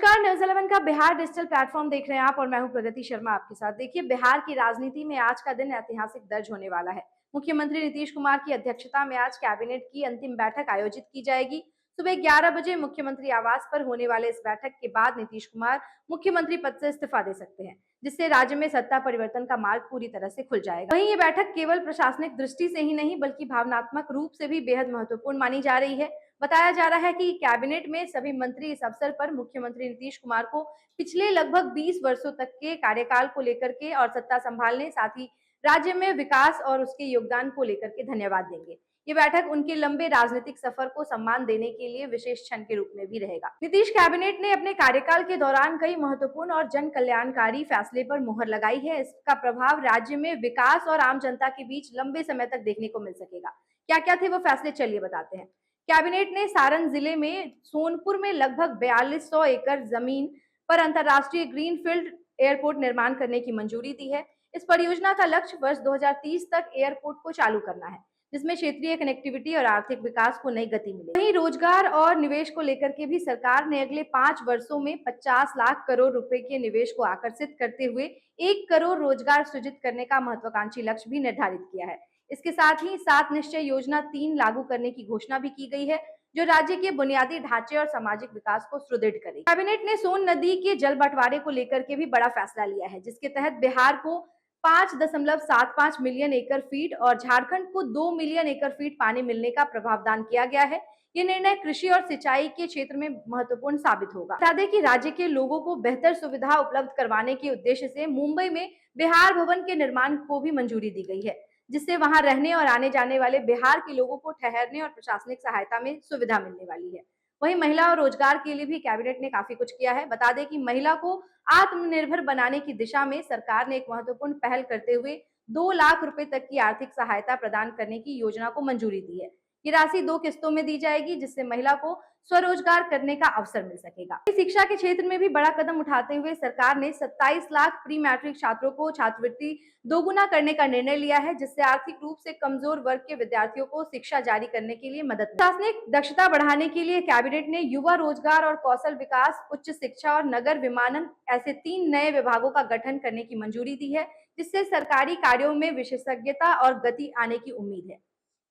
नमस्कार, न्यूज 11 का Bihar digital platform देख रहे हैं आप और मैं हूं प्रगति शर्मा आपके साथ। देखिए, बिहार की राजनीति में आज का दिन ऐतिहासिक दर्ज होने वाला है। मुख्यमंत्री नीतीश कुमार की अध्यक्षता में आज कैबिनेट की अंतिम बैठक आयोजित की जाएगी। सुबह 11 बजे मुख्यमंत्री आवास पर होने वाले इस बैठक के बाद नीतीश कुमार मुख्यमंत्री पद से इस्तीफा दे सकते हैं, जिससे राज्य में सत्ता परिवर्तन का मार्ग पूरी तरह से खुल जाएगा। वहीं ये बैठक केवल प्रशासनिक दृष्टि से ही नहीं बल्कि भावनात्मक रूप से भी बेहद महत्वपूर्ण मानी जा रही है। बताया जा रहा है कि कैबिनेट में सभी मंत्री इस अवसर पर मुख्यमंत्री नीतीश कुमार को पिछले लगभग 20 वर्षों तक के कार्यकाल को लेकर के और सत्ता संभालने, साथ ही राज्य में विकास और उसके योगदान को लेकर के धन्यवाद देंगे। ये बैठक उनके लंबे राजनीतिक सफर को सम्मान देने के लिए विशेष क्षण के रूप में भी रहेगा। नीतीश कैबिनेट ने अपने कार्यकाल के दौरान कई महत्वपूर्ण और जन कल्याणकारी फैसले पर मुहर लगाई है। इसका प्रभाव राज्य में विकास और आम जनता के बीच लंबे समय तक देखने को मिल सकेगा। क्या क्या थे वो फैसले, चलिए बताते हैं। कैबिनेट ने सारण जिले में सोनपुर में लगभग 4200 एकड़ जमीन पर अंतर्राष्ट्रीय ग्रीनफील्ड एयरपोर्ट निर्माण करने की मंजूरी दी है। इस परियोजना का लक्ष्य वर्ष 2030 तक एयरपोर्ट को चालू करना है, जिसमें क्षेत्रीय कनेक्टिविटी और आर्थिक विकास को नई गति मिलेगी। वहीं रोजगार और निवेश को लेकर के भी सरकार ने अगले 5 वर्षों में 50 लाख करोड़ रुपए के निवेश को आकर्षित करते हुए 1 करोड़ रोजगार सृजित करने का महत्वाकांक्षी लक्ष्य भी निर्धारित किया है। इसके साथ ही 7 निश्चय योजना 3 लागू करने की घोषणा भी की गई है, जो राज्य के बुनियादी ढांचे और सामाजिक विकास को सुदृढ़ करेगी। कैबिनेट ने सोन नदी के जल बंटवारे को लेकर के भी बड़ा फैसला लिया है, जिसके तहत बिहार को 5.75 मिलियन एकड़ फीट और झारखंड को 2 मिलियन एकड़ फीट पानी मिलने का प्रावधान किया गया है। ये निर्णय कृषि और सिंचाई के क्षेत्र में महत्वपूर्ण साबित होगा। बता दें कि राज्य के लोगों को बेहतर सुविधा उपलब्ध करवाने के उद्देश्य से मुंबई में बिहार भवन के निर्माण को भी मंजूरी दी गई है, जिससे वहां रहने और आने जाने वाले बिहार के लोगों को ठहरने और प्रशासनिक सहायता में सुविधा मिलने वाली है। वहीं महिला और रोजगार के लिए भी कैबिनेट ने काफी कुछ किया है। बता दें कि महिला को आत्मनिर्भर बनाने की दिशा में सरकार ने एक महत्वपूर्ण पहल करते हुए 2 लाख रुपए तक की आर्थिक सहायता प्रदान करने की योजना को मंजूरी दी है। ये राशि 2 किस्तों में दी जाएगी, जिससे महिला को स्वरोजगार करने का अवसर मिल सकेगा। शिक्षा के क्षेत्र में भी बड़ा कदम उठाते हुए सरकार ने 27 लाख प्री मैट्रिक छात्रों को छात्रवृत्ति दोगुना करने का निर्णय लिया है, जिससे आर्थिक रूप से कमजोर वर्ग के विद्यार्थियों को शिक्षा जारी करने के लिए मदद। प्रशासनिक दक्षता बढ़ाने के लिए कैबिनेट ने युवा रोजगार और कौशल विकास, उच्च शिक्षा और नगर विमानन ऐसे 3 नए विभागों का गठन करने की मंजूरी दी है, जिससे सरकारी कार्यों में विशेषज्ञता और गति आने की उम्मीद है।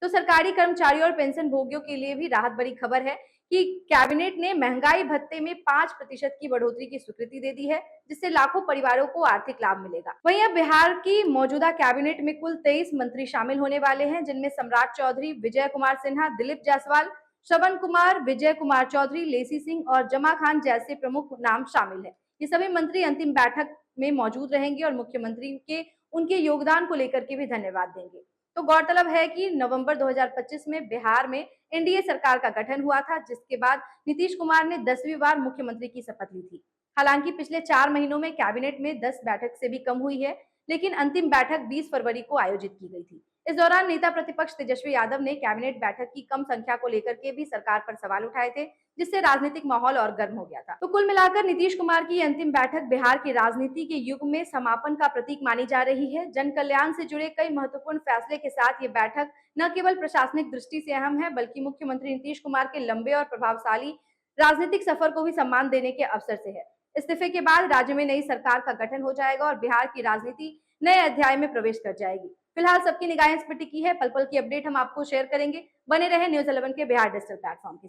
तो सरकारी कर्मचारियों और पेंशन भोगियों के लिए भी राहत भरी खबर है कि कैबिनेट ने महंगाई भत्ते में 5% की बढ़ोतरी की स्वीकृति दे दी है, जिससे लाखों परिवारों को आर्थिक लाभ मिलेगा। वहीं अब बिहार की मौजूदा कैबिनेट में कुल 23 मंत्री शामिल होने वाले हैं, जिनमें सम्राट चौधरी, विजय कुमार सिन्हा, दिलीप जायसवाल, श्रवण कुमार, विजय कुमार चौधरी, लेसी सिंह और जमा खान जैसे प्रमुख नाम शामिल है। ये सभी मंत्री अंतिम बैठक में मौजूद रहेंगे और मुख्यमंत्री के उनके योगदान को लेकर के भी धन्यवाद देंगे। तो गौरतलब है कि नवंबर 2025 में बिहार में एनडीए सरकार का गठन हुआ था, जिसके बाद नीतीश कुमार ने 10वीं बार मुख्यमंत्री की शपथ ली थी। हालांकि पिछले 4 महीनों में कैबिनेट में 10 बैठक से भी कम हुई है, लेकिन अंतिम बैठक 20 फरवरी को आयोजित की गई थी। इस दौरान नेता प्रतिपक्ष तेजस्वी यादव ने कैबिनेट बैठक की कम संख्या को लेकर के भी सरकार पर सवाल उठाए थे, जिससे राजनीतिक माहौल और गर्म हो गया था। तो कुल मिलाकर नीतीश कुमार की अंतिम बैठक बिहार की राजनीति के युग में समापन का प्रतीक मानी जा रही है। जन कल्याण से जुड़े कई महत्वपूर्ण फैसले के साथ ये बैठक न केवल प्रशासनिक दृष्टि से अहम है, बल्कि मुख्यमंत्री नीतीश कुमार के लंबे और प्रभावशाली राजनीतिक सफर को भी सम्मान देने के अवसर से है। इस्तीफे के बाद राज्य में नई सरकार का गठन हो जाएगा और बिहार की राजनीति नए अध्याय में प्रवेश कर जाएगी। फिलहाल सबकी निगाहें इस पर टिकी है। पल पल की अपडेट हम आपको शेयर करेंगे। बने रहे न्यूज 11 के बिहार डिजिटल प्लेटफॉर्म के साथ।